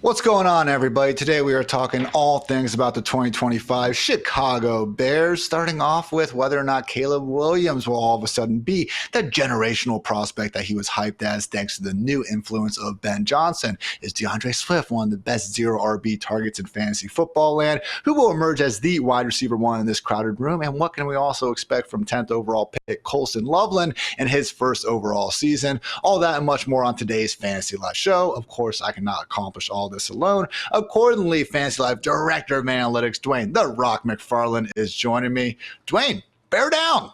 What's going on, everybody? Today we are talking all things about the 2025 Chicago Bears, starting off with whether or not Caleb Williams will all of a sudden be the generational prospect that he was hyped as thanks to the new influence of Ben Johnson. Is DeAndre Swift one of the best zero RB targets in fantasy football land? Who will emerge as the wide receiver one in this crowded room? And what can we also expect from 10th overall pick Colston Loveland in his first overall season? All that and much more on today's Fantasy Life show. Of course, I cannot accomplish all this alone. Accordingly, Fantasy Life Director of Analytics, Dwain, the Rock McFarland, is joining me. Dwain, bear down.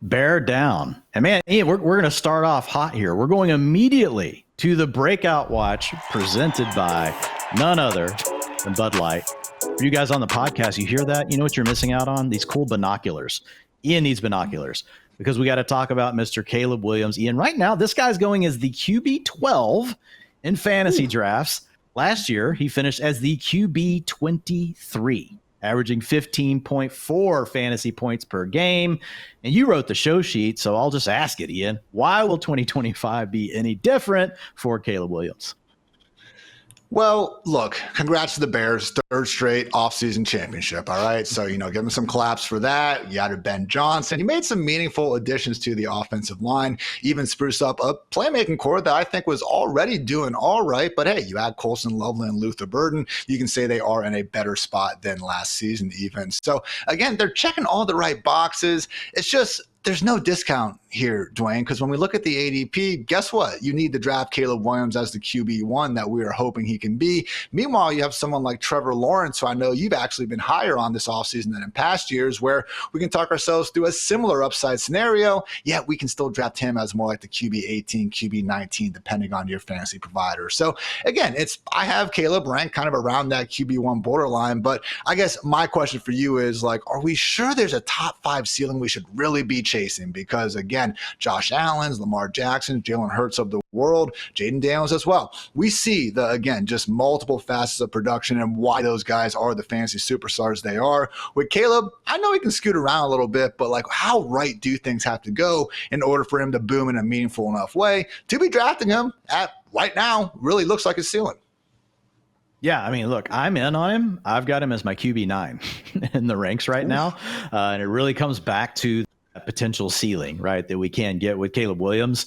Bear down. And man, Ian, we're going to start off hot here. We're going immediately to the Breakout Watch presented by none other than Bud Light. For you guys on the podcast, you hear that? You know what you're missing out on? These cool binoculars. Ian needs binoculars because we got to talk about Mr. Caleb Williams. Ian, right now, this guy's going as the QB 12 in fantasy drafts. Last year, he finished as the QB 23, averaging 15.4 fantasy points per game. And you wrote the show sheet, so I'll just ask it, Ian. Why will 2025 be any different for Caleb Williams? Well, look, congrats to the Bears, third straight offseason championship, all right? So, give them some claps for that. You added Ben Johnson. He made some meaningful additions to the offensive line, even spruced up a playmaking core that I think was already doing all right. But hey, you add Colston Loveland and Luther Burden, you can say they are in a better spot than last season even. So, again, they're checking all the right boxes. It's just there's no discount here, Dwain, because when we look at the ADP, guess what? You need to draft Caleb Williams as the QB1 that we are hoping he can be. Meanwhile, you have someone like Trevor Lawrence, who I know you've actually been higher on this offseason than in past years, where we can talk ourselves through a similar upside scenario, yet we can still draft him as more like the QB18, QB19, depending on your fantasy provider. So again, I have Caleb ranked kind of around that QB1 borderline, but I guess my question for you is are we sure there's a top 5 ceiling we should really be chasing? Because again, Josh Allen's, Lamar Jackson, Jalen Hurts of the world, Jaden Daniels as well. We see just multiple facets of production and why those guys are the fantasy superstars they are. With Caleb, I know he can scoot around a little bit, but how right do things have to go in order for him to boom in a meaningful enough way to be drafting him at right now really looks like his ceiling? Yeah, I mean, look, I'm in on him. I've got him as my QB9 in the ranks right now. And it really comes back to potential ceiling, right, that we can get with Caleb Williams.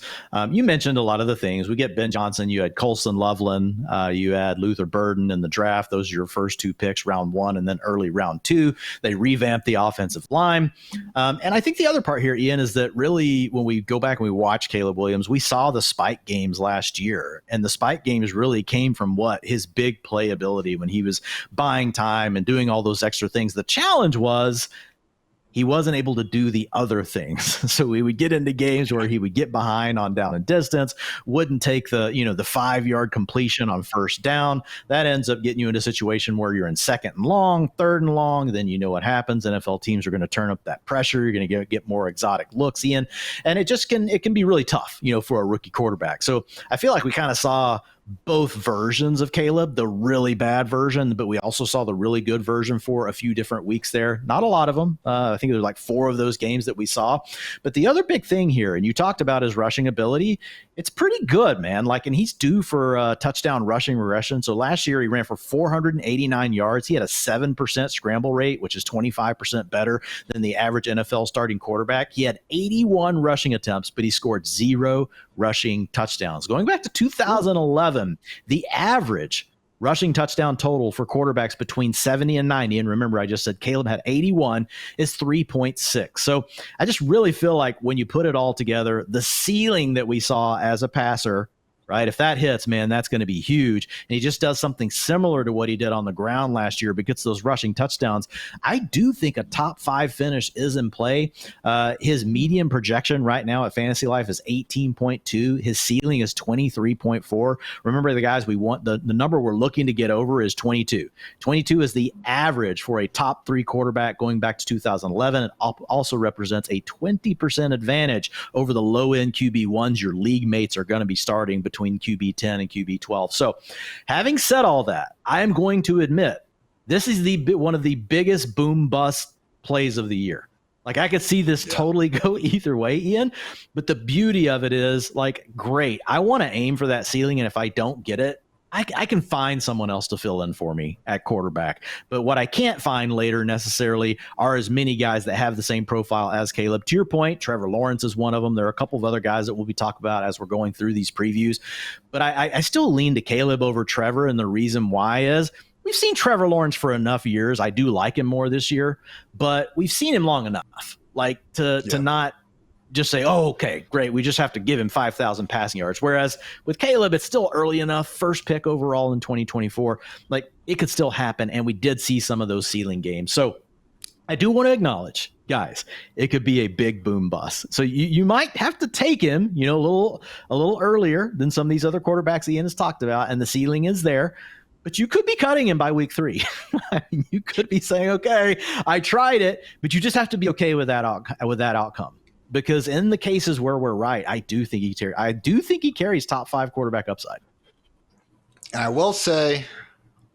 You mentioned a lot of the things. We get Ben Johnson, you had Colston Loveland, you had Luther Burden in the draft. Those are your first 2 picks, round 1 and then early round 2. They revamped the offensive line. And I think the other part here, Ian, is that really when we go back and we watch Caleb Williams, we saw the spike games last year. And the spike games really came from his big playability when he was buying time and doing all those extra things. The challenge was he wasn't able to do the other things. So we would get into games where he would get behind on down and distance, wouldn't take the 5-yard completion on first down. That ends up getting you into a situation where you're in 2nd and long, 3rd and long. Then you know what happens. NFL teams are going to turn up that pressure. You're going to get more exotic looks in. And it can be really tough, for a rookie quarterback. So I feel like we kind of saw both versions of Caleb, the really bad version, but we also saw the really good version for a few different weeks there. Not a lot of them. I think there's 4 of those games that we saw. But the other big thing here, and you talked about his rushing ability, it's pretty good, man. And he's due for a touchdown rushing regression. So last year he ran for 489 yards. He had a 7% scramble rate, which is 25% better than the average NFL starting quarterback. He had 81 rushing attempts, but he scored 0 rushing touchdowns. Going back to 2011, the average rushing touchdown total for quarterbacks between 70 and 90, and remember I just said Caleb had 81, is 3.6. So I just really feel like when you put it all together, the ceiling that we saw as a passer, right? If that hits, man, that's going to be huge. And he just does something similar to what he did on the ground last year, but gets those rushing touchdowns. I do think a top 5 finish is in play. His median projection right now at Fantasy Life is 18.2. His ceiling is 23.4. Remember, the guys we want, the number we're looking to get over is 22. 22 is the average for a top 3 quarterback going back to 2011. It also represents a 20% advantage over the low-end QB1s your league mates are going to be starting between QB10 and QB12. So having said all that, I am going to admit this is one of the biggest boom bust plays of the year. I could see this totally go either way, Ian, but the beauty of it is great. I want to aim for that ceiling. And if I don't get it, I can find someone else to fill in for me at quarterback. But what I can't find later necessarily are as many guys that have the same profile as Caleb. To your point, Trevor Lawrence is one of them. There are a couple of other guys that we'll be talking about as we're going through these previews. But I still lean to Caleb over Trevor, and the reason why is we've seen Trevor Lawrence for enough years. I do like him more this year, but we've seen him long enough, like to not just say, oh, okay, great, we just have to give him 5,000 passing yards. Whereas with Caleb, it's still early enough, first pick overall in 2024. Like, it could still happen, and we did see some of those ceiling games. So I do want to acknowledge, guys, it could be a big boom bust. So you might have to take him, a little earlier than some of these other quarterbacks Ian has talked about, and the ceiling is there. But you could be cutting him by week 3. You could be saying, okay, I tried it, but you just have to be okay with that outcome. Because in the cases where we're right, I do think he carries top 5 quarterback upside. And I will say,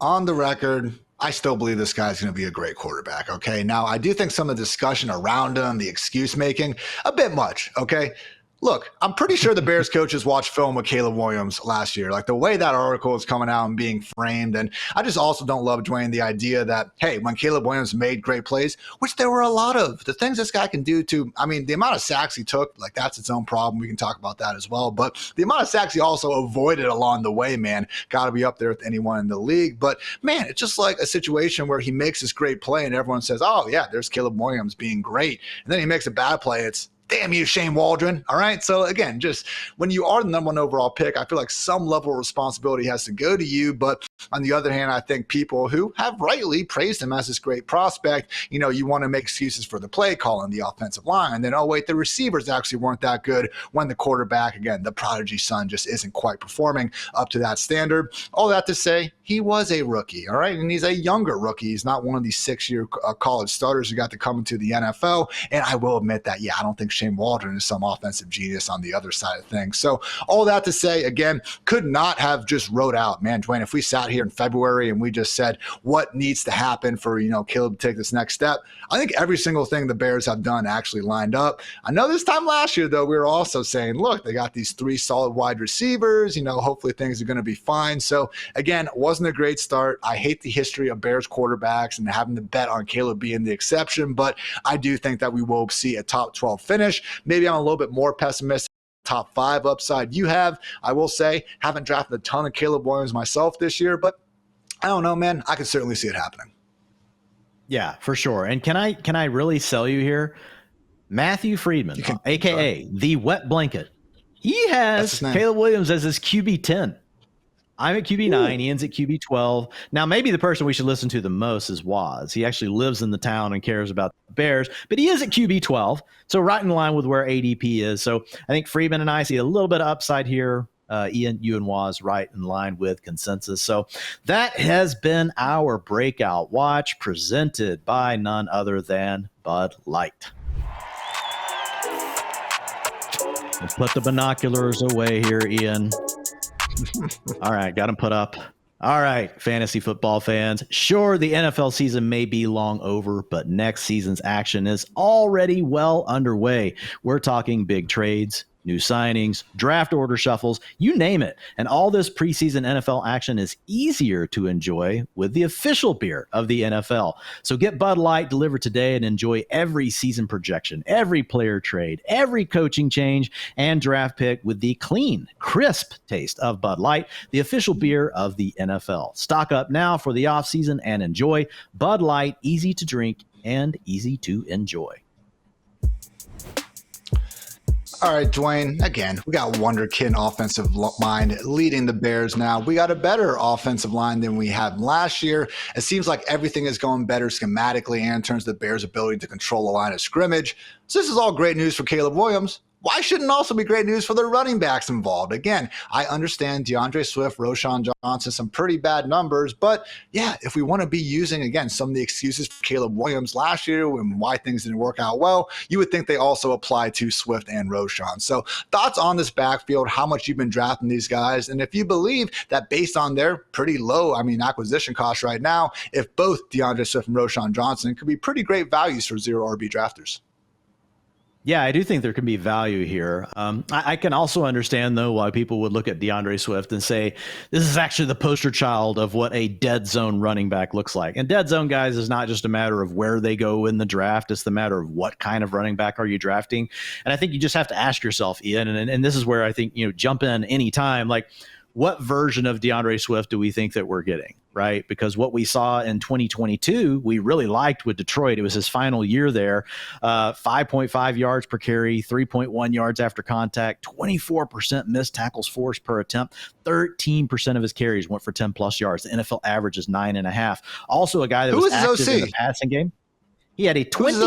on the record, I still believe this guy's going to be a great quarterback. Okay. Now, I do think some of the discussion around him, the excuse making, a bit much. Okay. Look, I'm pretty sure the Bears coaches watched film with Caleb Williams last year. Like, the way that article is coming out and being framed. And I just also don't love, Dwain, the idea that, hey, when Caleb Williams made great plays, which there were a lot of, the things this guy can do to, I mean, the amount of sacks he took, like, that's its own problem. We can talk about that as well. But the amount of sacks he also avoided along the way, man, got to be up there with anyone in the league. But, man, it's just like a situation where he makes this great play and everyone says, oh, yeah, there's Caleb Williams being great. And then he makes a bad play. It's, damn you, Shane Waldron. All right. So again, just when you are the number 1 overall pick, I feel like some level of responsibility has to go to you. But on the other hand, I think people who have rightly praised him as this great prospect, you want to make excuses for the play call and the offensive line. And then, oh, wait, the receivers actually weren't that good when the quarterback, again, the prodigy son, just isn't quite performing up to that standard. All that to say, he was a rookie. All right. And he's a younger rookie. He's not one of these 6-year college starters who got to come into the NFL. And I will admit that, I don't think Shane Waldron is some offensive genius on the other side of things. So all that to say, again, could not have just wrote out, man, Dwain, if we sat here in February and we just said what needs to happen for, Caleb to take this next step, I think every single thing the Bears have done actually lined up. I know this time last year, though, we were also saying, look, they got these 3 solid wide receivers, hopefully things are going to be fine. So again, it wasn't a great start. I hate the history of Bears quarterbacks and having to bet on Caleb being the exception, but I do think that we will see a top 12 finish. Maybe I'm a little bit more pessimistic. Top 5 upside you have. I will say, haven't drafted a ton of Caleb Williams myself this year, but I don't know, man. I could certainly see it happening. Yeah, for sure. And can I really sell you here? Matthew Friedman, aka the wet blanket. He has Caleb Williams as his QB 10. I'm at QB 9. Ian's at QB 12. Now, maybe the person we should listen to the most is Waz. He actually lives in the town and cares about the Bears, but he is at QB 12. So right in line with where ADP is. So I think Friedman and I see a little bit of upside here. Ian, you and Waz right in line with consensus. So that has been our breakout watch presented by none other than Bud Light. Let's put the binoculars away here, Ian. All right, got them put up. All right, fantasy football fans. Sure, the NFL season may be long over, but next season's action is already well underway. We're talking big trades, new signings, draft order shuffles, you name it. And all this preseason NFL action is easier to enjoy with the official beer of the NFL. So get Bud Light delivered today and enjoy every season projection, every player trade, every coaching change, and draft pick with the clean, crisp taste of Bud Light, the official beer of the NFL. Stock up now for the offseason and enjoy Bud Light, easy to drink and easy to enjoy. All right, Dwain, again, we got Wonderkid offensive line leading the Bears now. We got a better offensive line than we had last year. It seems like everything is going better schematically and in terms of the Bears' ability to control the line of scrimmage. So this is all great news for Caleb Williams. Why shouldn't also be great news for the running backs involved? Again, I understand DeAndre Swift, Roschon Johnson, some pretty bad numbers, but yeah, if we want to be using, again, some of the excuses for Caleb Williams last year and why things didn't work out well, you would think they also apply to Swift and Roschon. So thoughts on this backfield, how much you've been drafting these guys, and if you believe that based on their pretty low, acquisition costs right now, if both DeAndre Swift and Roschon Johnson could be pretty great values for zero RB drafters. Yeah, I do think there can be value here. I can also understand, though, why people would look at DeAndre Swift and say, this is actually the poster child of what a dead zone running back looks like. And dead zone, guys, is not just a matter of where they go in the draft. It's the matter of what kind of running back are you drafting. And I think you just have to ask yourself, Ian, and this is where I think, jump in anytime, like, what version of DeAndre Swift do we think that we're getting, right? Because what we saw in 2022, we really liked with Detroit. It was his final year there. 5.5 yards per carry, 3.1 yards after contact, 24% missed tackles forced per attempt, 13% of his carries went for 10 plus yards. The NFL average is 9.5. Also a guy that was active in the passing game. He had a 20,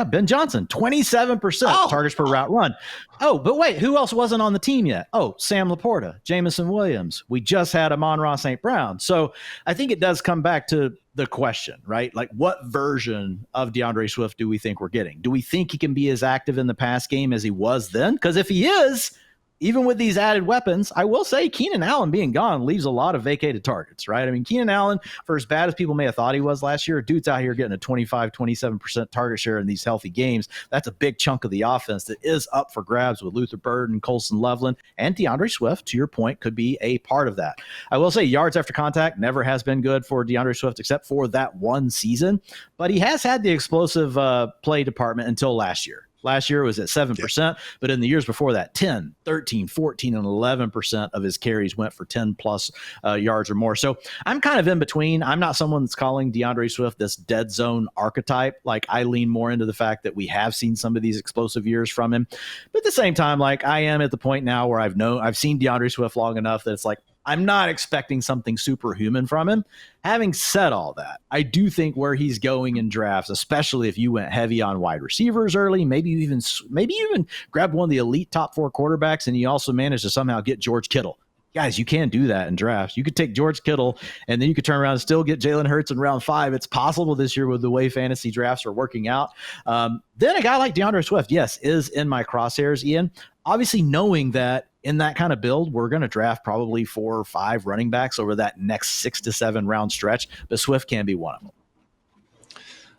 Ben Johnson, 27% targets per route run. Oh, but wait, who else wasn't on the team yet? Oh, Sam Laporta, Jamison Williams. We just had Amon-Ra St. Brown. So I think it does come back to the question, right? Like, what version of DeAndre Swift do we think we're getting? Do we think he can be as active in the pass game as he was then? Because if he is, even with these added weapons, I will say Keenan Allen being gone leaves a lot of vacated targets, right? I mean, Keenan Allen, for as bad as people may have thought he was last year, dude's out here getting a 25, 27% target share in these healthy games. That's a big chunk of the offense that is up for grabs with Luther Bird and Colston Loveland, and DeAndre Swift, to your point, could be a part of that. I will say yards after contact never has been good for DeAndre Swift except for that one season, but he has had the explosive play department until last year. Last year was at 7%, but in the years before that, 10, 13, 14, and 11% of his carries went for 10 plus yards or more. So I'm kind of in between. I'm not someone that's calling DeAndre Swift this dead zone archetype. Like, I lean more into the fact that we have seen some of these explosive years from him. But at the same time, like, I am at the point now where I've seen DeAndre Swift long enough that it's like, I'm not expecting something superhuman from him. Having said all that, I do think where he's going in drafts, especially if you went heavy on wide receivers early, maybe you even grab one of the elite top 4 quarterbacks, and you also manage to somehow get George Kittle. Guys, you can do that in drafts. You could take George Kittle, and then you could turn around and still get Jalen Hurts in round 5. It's possible this year with the way fantasy drafts are working out. Then a guy like DeAndre Swift, yes, is in my crosshairs, Ian. Obviously knowing that in that kind of build, we're going to draft probably 4 or 5 running backs over that next 6 to 7 round stretch, but Swift can be one of them.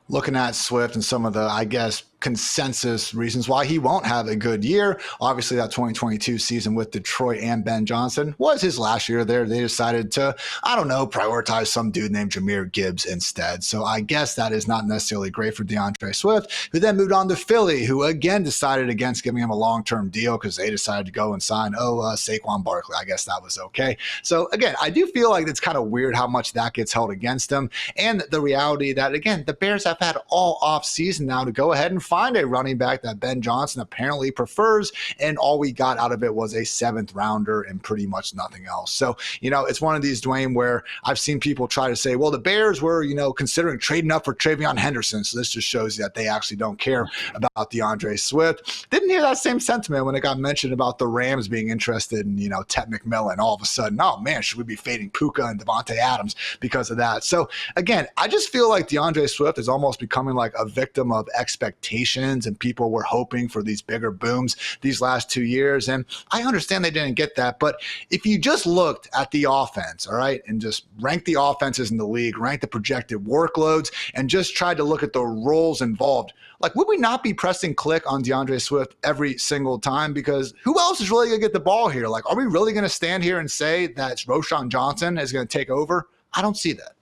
Looking at Swift and some of the, I guess, consensus reasons why he won't have a good year. Obviously, that 2022 season with Detroit and Ben Johnson was his last year there. They decided to, prioritize some dude named Jahmyr Gibbs instead. So I guess that is not necessarily great for DeAndre Swift, who then moved on to Philly, who again decided against giving him a long-term deal because they decided to go and sign, Saquon Barkley. I guess that was okay. So again, I do feel like it's kind of weird how much that gets held against him. And the reality that, again, the Bears have had all off season now to go ahead and find a running back that Ben Johnson apparently prefers, and all we got out of it was a 7th rounder and pretty much nothing else. So, it's one of these, Dwain, where I've seen people try to say, well, the Bears were, considering trading up for Travion Henderson. So this just shows you that they actually don't care about DeAndre Swift. Didn't hear that same sentiment when it got mentioned about the Rams being interested in, Ted McMillan. All of a sudden, oh man, should we be fading Puka and Devontae Adams because of that? So again, I just feel like DeAndre Swift is almost becoming like a victim of expectations, and people were hoping for these bigger booms these last 2 years. And I understand they didn't get that. But if you just looked at the offense, all right, and just ranked the offenses in the league, ranked the projected workloads, and just tried to look at the roles involved, like, would we not be pressing click on DeAndre Swift every single time? Because who else is really going to get the ball here? Like, are we really going to stand here and say that Roschon Johnson is going to take over? I don't see that.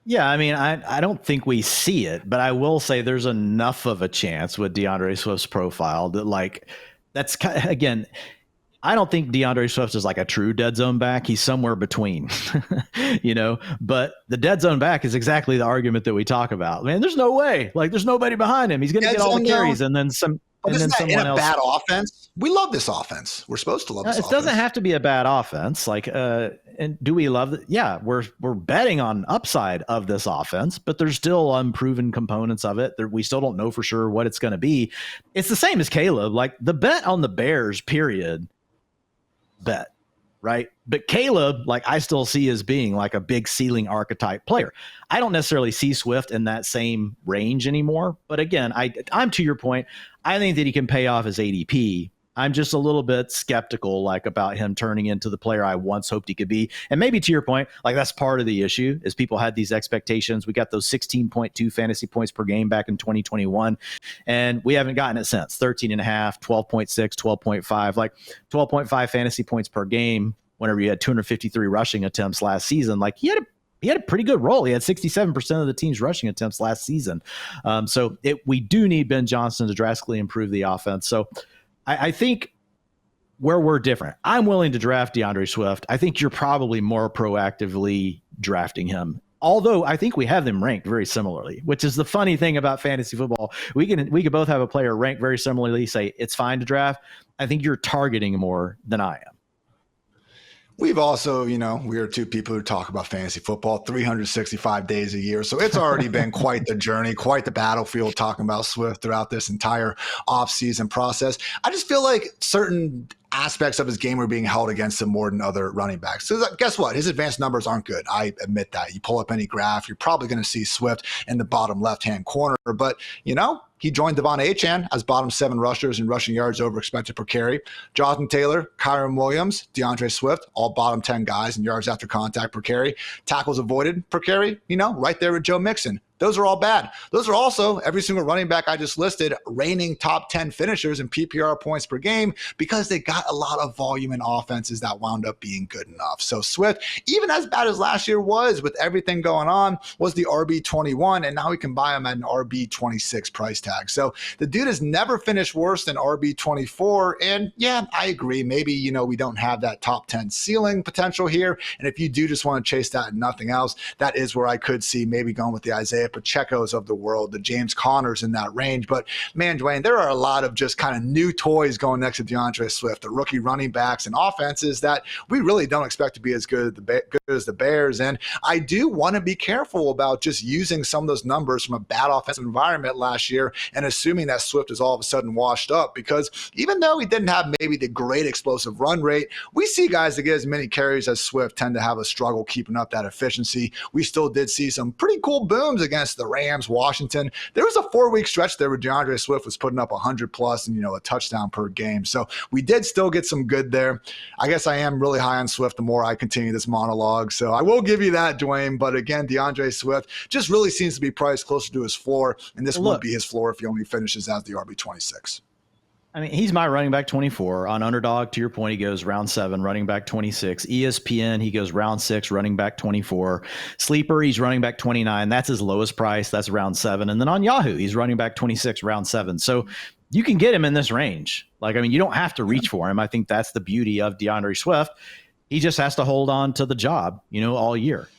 Yeah, I mean, I don't think we see it, but I will say there's enough of a chance with DeAndre Swift's profile that, like, that's, again, I don't think DeAndre Swift is like a true dead zone back. He's somewhere between, but the dead zone back is exactly the argument that we talk about. Man, there's no way. Like, there's nobody behind him. He's going to get all the carries, and then some. And then someone else. Bad offense. We love this offense. We're supposed to love this offense. It doesn't have to be a bad offense. Like, and do we love it? Yeah, we're betting on upside of this offense, but there's still unproven components of it. We still don't know for sure what it's going to be. It's the same as Caleb. Like, the bet on the Bears, period, bet. Right. But Caleb, like, I still see as being like a big ceiling archetype player. I don't necessarily see Swift in that same range anymore. But again, I'm to your point. I think that he can pay off his ADP I'm just a little bit skeptical, like, about him turning into the player I once hoped he could be. And maybe to your point, like, that's part of the issue is people had these expectations. We got those 16.2 fantasy points per game back in 2021, and we haven't gotten it since. 13.5, 12.6, 12.5, like 12.5 fantasy points per game whenever you had 253 rushing attempts last season. Like, he had a pretty good role. He had 67% of the team's rushing attempts last season. So we do need Ben Johnson to drastically improve the offense. So I think where we're different, I'm willing to draft DeAndre Swift. I think you're probably more proactively drafting him. Although I think we have them ranked very similarly, which is the funny thing about fantasy football. We could both have a player ranked very similarly, say it's fine to draft. I think you're targeting more than I am. We've also, we are two people who talk about fantasy football 365 days a year. So it's already been quite the journey, quite the battlefield talking about Swift throughout this entire offseason process. I just feel like certain aspects of his game are being held against him more than other running backs. So guess what? His advanced numbers aren't good. I admit that. You pull up any graph, you're probably going to see Swift in the bottom left-hand corner. But, he joined Devon Achane as bottom 7 rushers in rushing yards over expected per carry. Jonathan Taylor, Kyron Williams, DeAndre Swift, all bottom 10 guys in yards after contact per carry. Tackles avoided per carry, right there with Joe Mixon. Those are all bad. Those are also, every single running back I just listed, reigning top 10 finishers in PPR points per game because they got a lot of volume in offenses that wound up being good enough. So Swift, even as bad as last year was with everything going on, was the RB21, and now we can buy him at an RB26 price tag. So the dude has never finished worse than RB24. And yeah, I agree. Maybe, we don't have that top 10 ceiling potential here. And if you do just want to chase that and nothing else, that is where I could see maybe going with the Isaiah Pacheco's of the world, the James Connors in that range. But man, Dwain, there are a lot of just kind of new toys going next to DeAndre Swift, the rookie running backs and offenses that we really don't expect to be as good as the Bears. And I do want to be careful about just using some of those numbers from a bad offensive environment last year and assuming that Swift is all of a sudden washed up, because even though he didn't have maybe the great explosive run rate, we see guys that get as many carries as Swift tend to have a struggle keeping up that efficiency. We still did see some pretty cool booms against the Rams, Washington. There was a 4-week stretch there where DeAndre Swift was putting up 100 plus and, a touchdown per game. So we did still get some good there. I guess I am really high on Swift the more I continue this monologue. So I will give you that, Dwain. But again, DeAndre Swift just really seems to be priced closer to his floor. And this won't be his floor if he only finishes as the RB26. I mean, he's my running back 24. On Underdog, to your point, he goes round 7, running back 26. ESPN, he goes round 6, running back 24. Sleeper, he's running back 29. That's his lowest price. That's round 7. And then on Yahoo, he's running back 26, round 7. So you can get him in this range. You don't have to reach for him. I think that's the beauty of DeAndre Swift. He just has to hold on to the job, all year.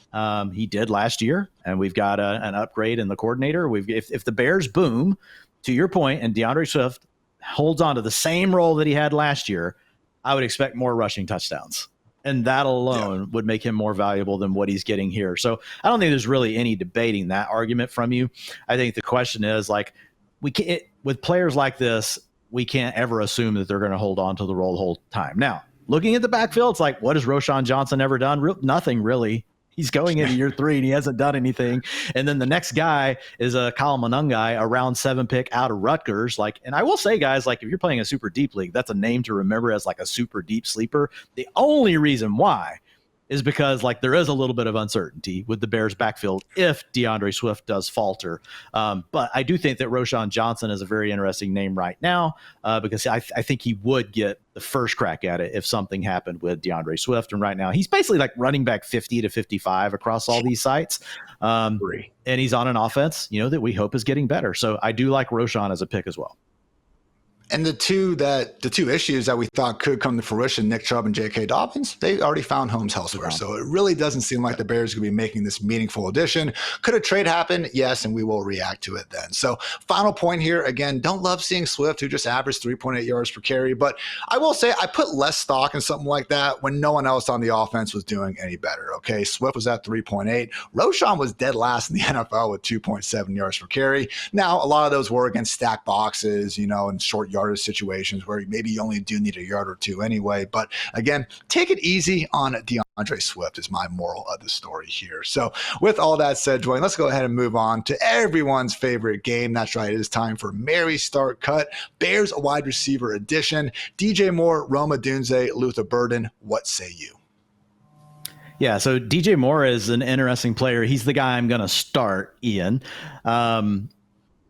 He did last year, and we've got an upgrade in the coordinator. If the Bears boom, to your point, and DeAndre Swift holds on to the same role that he had last year, I would expect more rushing touchdowns. And that alone would make him more valuable than what he's getting here. So I don't think there's really any debating that argument from you. I think the question is, with players like this, we can't ever assume that they're going to hold on to the role the whole time. Now, looking at the backfield, it's what has Roschon Johnson ever done? Nothing really. He's going into year 3 and he hasn't done anything. And then the next guy is a Kyle Monangai, a round 7 pick out of Rutgers. And I will say, guys, if you're playing a super deep league, that's a name to remember as a super deep sleeper. The only reason why is because there is a little bit of uncertainty with the Bears backfield if DeAndre Swift does falter. But I do think that Roschon Johnson is a very interesting name right now because I think he would get the first crack at it if something happened with DeAndre Swift. And right now he's basically running back 50 to 55 across all these sites. And he's on an offense, that we hope is getting better. So I do like Roschon as a pick as well. And the two issues that we thought could come to fruition, Nick Chubb and J.K. Dobbins, they already found homes elsewhere. So it really doesn't seem like the Bears are going to be making this meaningful addition. Could a trade happen? Yes, and we will react to it then. So final point here, again, don't love seeing Swift, who just averaged 3.8 yards per carry. But I will say I put less stock in something like that when no one else on the offense was doing any better. Okay, Swift was at 3.8. Roschon was dead last in the NFL with 2.7 yards per carry. Now, a lot of those were against stack boxes, and short yardage starter situations where maybe you only do need a yard or two anyway. But again, take it easy on DeAndre Swift is my moral of the story here. So with all that said, Dwain, let's go ahead and move on to everyone's favorite game. That's right. It is time for Mary Start Cut, Bears wide receiver edition. DJ Moore, Rome Odunze, Luther Burden. What say you? Yeah, so DJ Moore is an interesting player. He's the guy I'm going to start, Ian.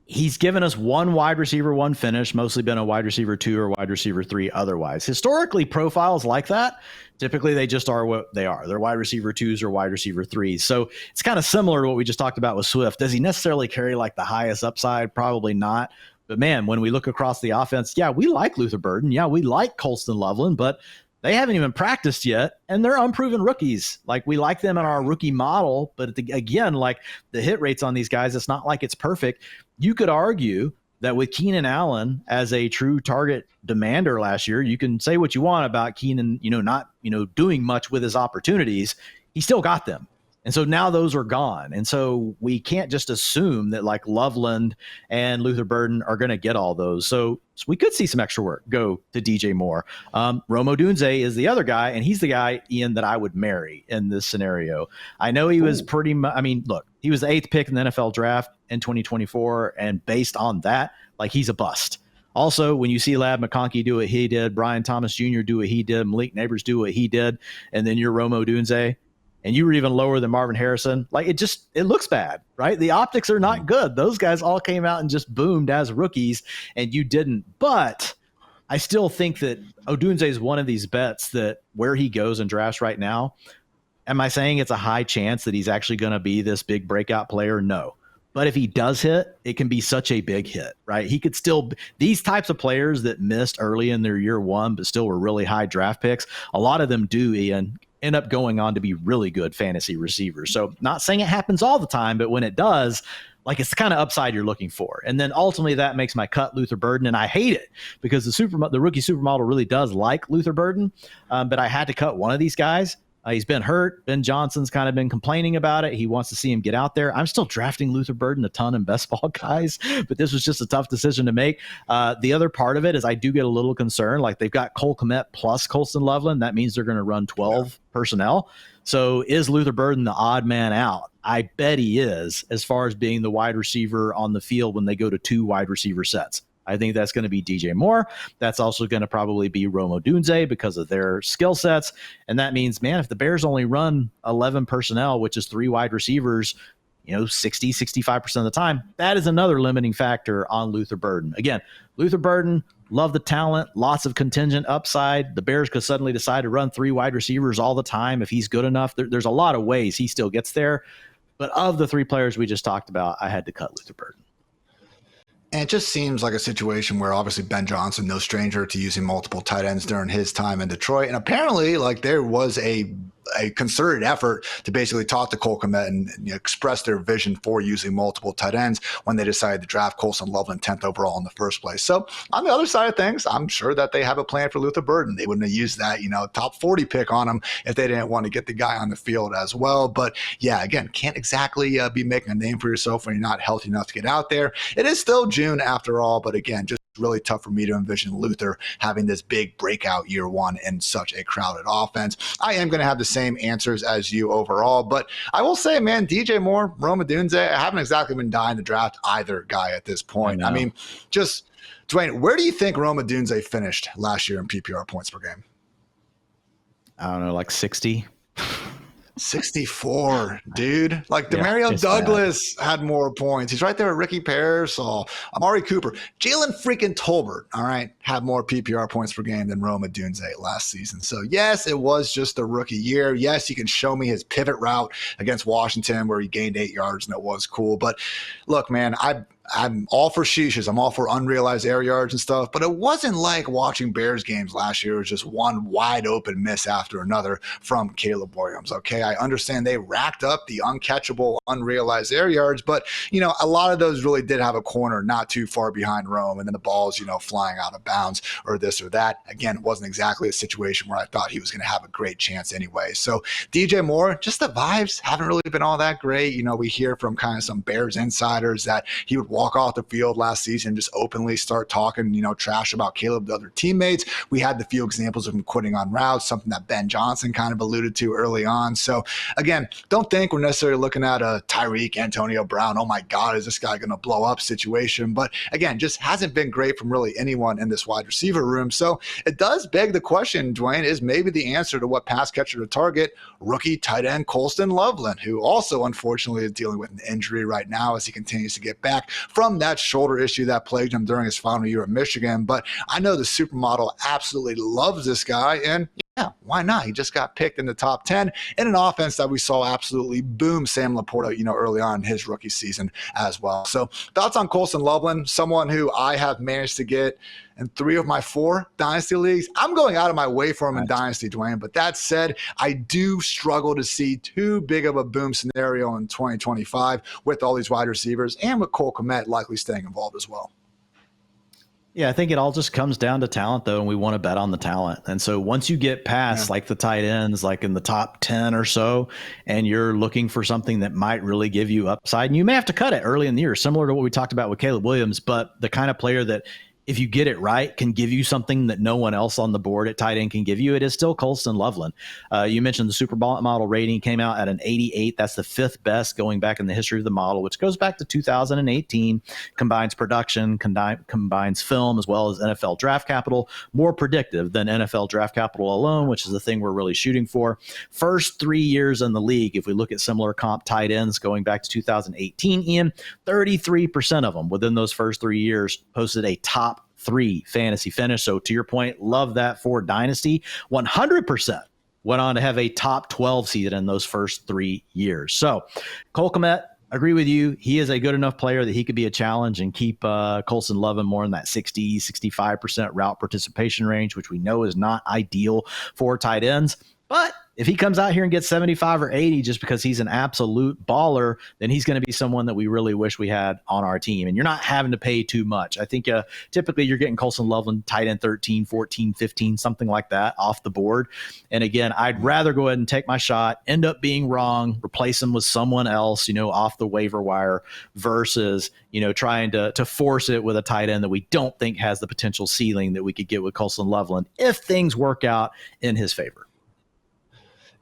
He's given us one wide receiver, one finish, mostly been a wide receiver 2 or wide receiver 3 otherwise. Historically, profiles like that, typically they just are what they are. They're wide receiver 2s or wide receiver 3s. So it's kind of similar to what we just talked about with Swift. Does he necessarily carry like the highest upside? Probably not. But man, when we look across the offense, yeah, we like Luther Burden. Yeah, we like Colston Loveland, but they haven't even practiced yet, and they're unproven rookies. Like, we like them in our rookie model, but again, like the hit rates on these guys, it's not like it's perfect. You could argue that with Keenan Allen as a true target demander last year, you can say what you want about Keenan, not, doing much with his opportunities. He still got them. And so now those are gone. And so we can't just assume that like Loveland and Luther Burden are going to get all those. So we could see some extra work go to DJ Moore. Rome Odunze is the other guy, and he's the guy, Ian, that I would marry in this scenario. I know he was pretty much, look, he was the 8th pick in the NFL draft in 2024. And based on that, like, he's a bust. Also, when you see Lab McConkey do what he did, Brian Thomas Jr. do what he did, Malik Neighbors do what he did, and then you're Rome Odunze, and you were even lower than Marvin Harrison, like it looks bad, right? The optics are not good. Those guys all came out and just boomed as rookies, and you didn't. But I still think that Odunze is one of these bets that where he goes in drafts right now, am I saying it's a high chance that he's actually going to be this big breakout player? No. But if he does hit, it can be such a big hit, right? He could still, these types of players that missed early in their year one, but still were really high draft picks, a lot of them do, Ian, end up going on to be really good fantasy receivers. So not saying it happens all the time, but when it does, like, it's the kind of upside you're looking for. And then ultimately that makes my cut Luther Burden. And I hate it because the rookie supermodel really does like Luther Burden. But I had to cut one of these guys. He's been hurt. Ben Johnson's kind of been complaining about it. He wants to see him get out there. I'm still drafting Luther Burden a ton in best ball guys, but this was just a tough decision to make. The other part of it is I do get a little concerned. Like, they've got Cole Kmet plus Colston Loveland. That means they're going to run 12 personnel. So is Luther Burden the odd man out? I bet he is, as far as being the wide receiver on the field when they go to 2 wide receiver sets. I think that's going to be DJ Moore. That's also going to probably be Rome Odunze because of their skill sets. And that means, man, if the Bears only run 11 personnel, which is 3 wide receivers, 60, 65% of the time, that is another limiting factor on Luther Burden. Again, Luther Burden, love the talent, lots of contingent upside. The Bears could suddenly decide to run 3 wide receivers all the time if he's good enough. There's a lot of ways he still gets there. But of the 3 players we just talked about, I had to cut Luther Burden. And it just seems like a situation where obviously Ben Johnson, no stranger to using multiple tight ends during his time in Detroit. And apparently, like, there was a concerted effort to basically talk to Cole Kmet and express their vision for using multiple tight ends when they decided to draft Colston Loveland 10th overall in the first place. So on the other side of things, I'm sure that they have a plan for Luther Burden. They wouldn't have used that, top 40 pick on him if they didn't want to get the guy on the field as well. But yeah, again, can't exactly be making a name for yourself when you're not healthy enough to get out there. It is still June after all, but again, just really tough for me to envision Luther having this big breakout year one in such a crowded offense. I am going to have the same answers as you overall, but I will say, man, DJ Moore, Rome Odunze, I haven't exactly been dying to draft either guy at this point. I mean, just Dwain, where do you think Rome Odunze finished last year in PPR points per game? I don't know, like 60. 64, dude. Like, Demario Douglas had more points. He's right there with Ricky Pearsall, Amari Cooper, Jalen freaking Tolbert, all right, had more PPR points per game than Rome Odunze last season. So yes, it was just a rookie year. Yes, you can show me his pivot route against Washington where he gained 8 yards and it was cool. But look, man, I'm all for sheeshes. I'm all for unrealized air yards and stuff, but it wasn't like watching Bears games last year. It was just one wide open miss after another from Caleb Williams. Okay, I understand they racked up the uncatchable, unrealized air yards, but a lot of those really did have a corner not too far behind Rome, and then the balls, flying out of bounds or this or that. Again, it wasn't exactly a situation where I thought he was going to have a great chance anyway. So DJ Moore, just the vibes haven't really been all that great. We hear from kind of some Bears insiders that he would walk walk off the field last season, just openly start talking, trash about Caleb to other teammates. We had the few examples of him quitting on routes, something that Ben Johnson kind of alluded to early on. So again, don't think we're necessarily looking at a Tyreek, Antonio Brown, oh my God, is this guy going to blow up situation? But again, just hasn't been great from really anyone in this wide receiver room. So it does beg the question, Dwain, is maybe the answer to what pass catcher to target rookie tight end Colston Loveland, who also unfortunately is dealing with an injury right now as he continues to get back from that shoulder issue that plagued him during his final year at Michigan. But I know the supermodel absolutely loves this guy, and yeah, why not? He just got picked in the top 10 in an offense that we saw absolutely boom Sam Laporta, early on in his rookie season as well. So thoughts on Colston Loveland, someone who I have managed to get in 3 of my 4 Dynasty leagues. I'm going out of my way for him in Dynasty, Dwayne. But that said, I do struggle to see too big of a boom scenario in 2025 with all these wide receivers and with Cole Kmet likely staying involved as well. Yeah, I think it all just comes down to talent, though, and we want to bet on the talent. And so once you get past like the tight ends, like in the top 10 or so, and you're looking for something that might really give you upside, and you may have to cut it early in the year, similar to what we talked about with Caleb Williams, but the kind of player that if you get it right, can give you something that no one else on the board at tight end can give you. It is still Colston Loveland. You mentioned the supermodel rating came out at an 88. That's the 5th best going back in the history of the model, which goes back to 2018, combines production, combines film, as well as NFL draft capital, more predictive than NFL draft capital alone, which is the thing we're really shooting for. First 3 years in the league, if we look at similar comp tight ends going back to 2018, Ian, 33% of them within those first 3 years posted a top 3 fantasy finish. So to your point, love that for Dynasty. 100% went on to have a top 12 season in those first 3 years. So Cole Kmet, agree with you. He is a good enough player that he could be a challenge and keep Colston Loveland more in that 60, 65% route participation range, which we know is not ideal for tight ends. But if he comes out here and gets 75 or 80 just because he's an absolute baller, then he's going to be someone that we really wish we had on our team. And you're not having to pay too much. I think typically you're getting Colston Loveland tight end 13, 14, 15, something like that off the board. And again, I'd rather go ahead and take my shot, end up being wrong, replace him with someone else, off the waiver wire versus, trying to force it with a tight end that we don't think has the potential ceiling that we could get with Colston Loveland if things work out in his favor.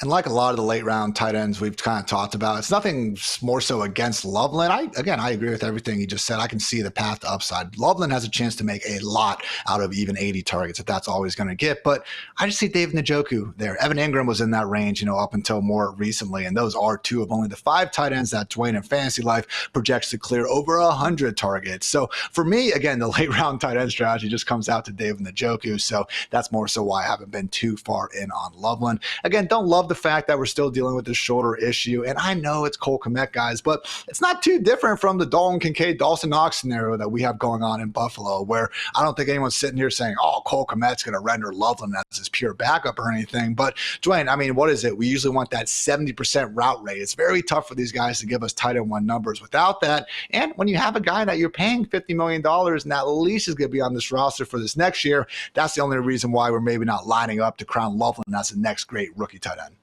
And like a lot of the late round tight ends we've kind of talked about, it's nothing more so against Loveland. I agree with everything he just said. I can see the path to upside. Loveland has a chance to make a lot out of even 80 targets if that's all he's going to get. But I just see David Njoku there. Evan Ingram was in that range, up until more recently. And those are 2 of only the 5 tight ends that Dwain in Fantasy Life projects to clear over 100 targets. So for me, again, the late round tight end strategy just comes out to David Njoku. So that's more so why I haven't been too far in on Loveland. Again, don't love the fact that we're still dealing with this shoulder issue. And I know it's Cole Kmet, guys, but it's not too different from the Dalton Kincaid, Dawson Knox scenario that we have going on in Buffalo, where I don't think anyone's sitting here saying, oh, Cole Kmet's going to render Loveland as his pure backup or anything. But Dwayne, what is it? We usually want that 70% route rate. It's very tough for these guys to give us tight end 1 numbers without that. And when you have a guy that you're paying $50 million and that least is going to be on this roster for this next year, that's the only reason why we're maybe not lining up to crown Loveland as the next great rookie tight end.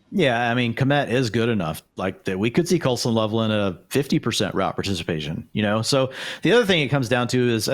Yeah, Kmet is good enough like that we could see Colston Loveland at a 50% route participation, So the other thing it comes down to is,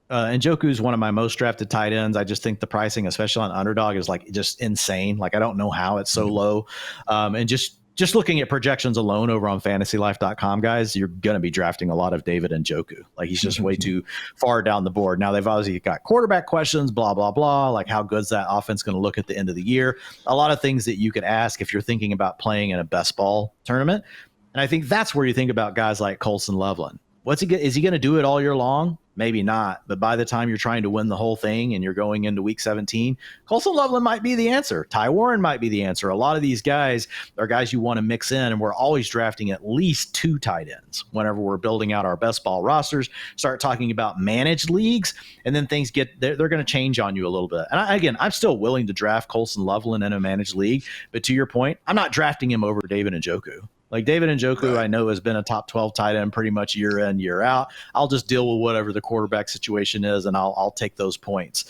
Njoku is one of my most drafted tight ends. I just think the pricing, especially on Underdog, is just insane. I don't know how it's so low. And just looking at projections alone over on fantasylife.com, guys, you're going to be drafting a lot of David Njoku. He's just way too far down the board. Now, they've obviously got quarterback questions, blah, blah, blah. How good's that offense going to look at the end of the year? A lot of things that you could ask if you're thinking about playing in a best ball tournament. And I think that's where you think about guys like Colston Loveland. Is he going to do it all year long? Maybe not. But by the time you're trying to win the whole thing and you're going into week 17, Colston Loveland might be the answer. Ty Warren might be the answer. A lot of these guys are guys you want to mix in, and we're always drafting at least 2 tight ends whenever we're building out our best ball rosters. Start talking about managed leagues, and then things they're going to change on you a little bit. And I'm still willing to draft Colston Loveland in a managed league, but to your point, I'm not drafting him over David Njoku. Like David Njoku, I know has been a top 12 tight end pretty much year in, year out. I'll just deal with whatever the quarterback situation is, and I'll take those points.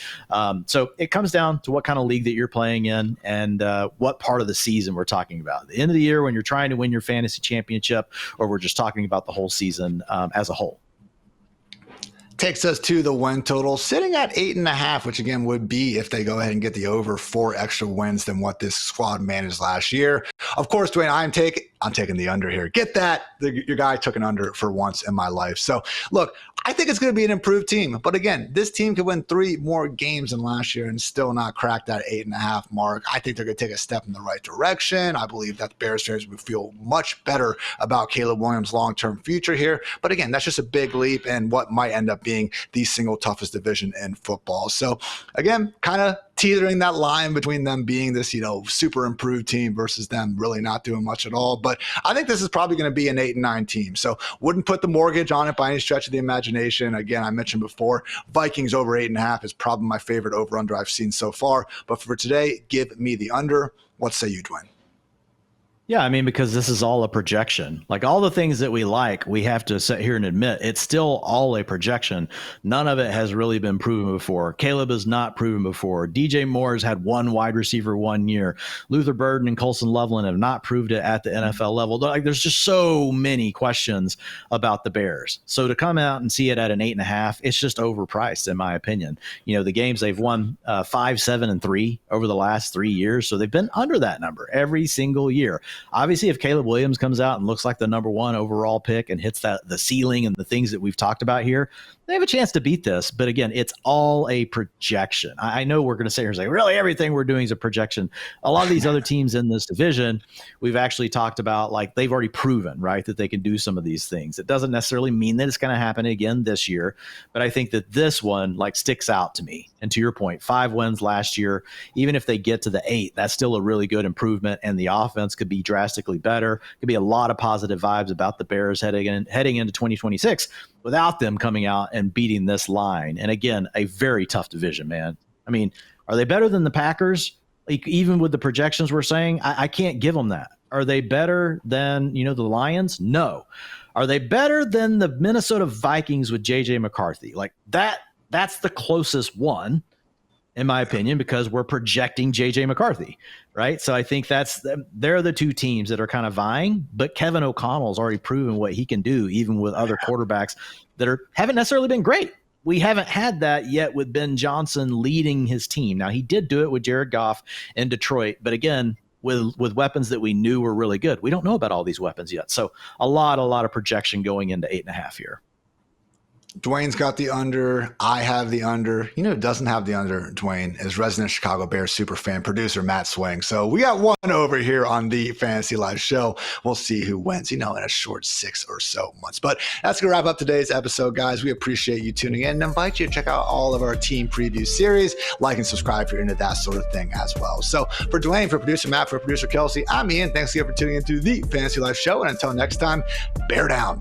So it comes down to what kind of league that you're playing in and what part of the season we're talking about. At the end of the year when you're trying to win your fantasy championship, or we're just talking about the whole season as a whole. Takes us to the win total, sitting at 8.5, which again would be if they go ahead and get the over 4 extra wins than what this squad managed last year. Of course, Dwayne, I'm taking the under here. Get that. Your guy took an under for once in my life. So look, I think it's going to be an improved team. But again, this team could win 3 more games than last year and still not crack that 8.5 mark. I think they're going to take a step in the right direction. I believe that the Bears fans would feel much better about Caleb Williams' long-term future here. But again, that's just a big leap in what might end up being the single toughest division in football. So again, kind of teetering that line between them being this, super improved team versus them really not doing much at all. But I think this is probably going to be an 8-9 team. So wouldn't put the mortgage on it by any stretch of the imagination. Again, I mentioned before, Vikings over 8.5 is probably my favorite over-under I've seen so far. But for today, give me the under. What say you, Dwayne? Yeah, I mean, because this is all a projection. Like all the things that we like, we have to sit here and admit it's still all a projection. None of it has really been proven before. Caleb has not proven before. DJ Moore's had one wide receiver 1 year. Luther Burden and Colston Loveland have not proved it at the NFL level. Like there's just so many questions about the Bears. So to come out and see it at an 8.5, it's just overpriced in my opinion. The games they've won 5, 7, and 3 over the last 3 years. So they've been under that number every single year. Obviously, if Caleb Williams comes out and looks like the number 1 overall pick and hits the ceiling and the things that we've talked about here, they have a chance to beat this. But again, it's all a projection. I know we're going to sit here and say, really, everything we're doing is a projection. A lot of these other teams in this division, we've actually talked about, like they've already proven, right, that they can do some of these things. It doesn't necessarily mean that it's going to happen again this year. But I think that this one sticks out to me. And to your point, 5 wins last year. Even if they get to the 8, that's still a really good improvement. And the offense could be drastically better. Could be a lot of positive vibes about the Bears heading into 2026 without them coming out and beating this line. And again, a very tough division, man. I mean, are they better than the Packers? Even with the projections we're saying, I can't give them that. Are they better than, the Lions? No. Are they better than the Minnesota Vikings with J.J. McCarthy? That's the closest one, in my opinion, because we're projecting J.J. McCarthy, right? So I think they're the 2 teams that are kind of vying, but Kevin O'Connell's already proven what he can do, even with other quarterbacks that haven't necessarily been great. We haven't had that yet with Ben Johnson leading his team. Now, he did do it with Jared Goff in Detroit, but again, with weapons that we knew were really good. We don't know about all these weapons yet. So a lot of projection going into 8.5 here. Dwayne's got the under. I have the under. Who doesn't have the under, Dwayne, is resident Chicago Bears superfan producer Matt Swing. So we got one over here on the Fantasy Live show. We'll see who wins, in a short 6 or so months. But that's going to wrap up today's episode, guys. We appreciate you tuning in and invite you to check out all of our team preview series. Like and subscribe if you're into that sort of thing as well. So for Dwayne, for producer Matt, for producer Kelsey, I'm Ian. Thanks again for tuning into the Fantasy Live show. And until next time, bear down.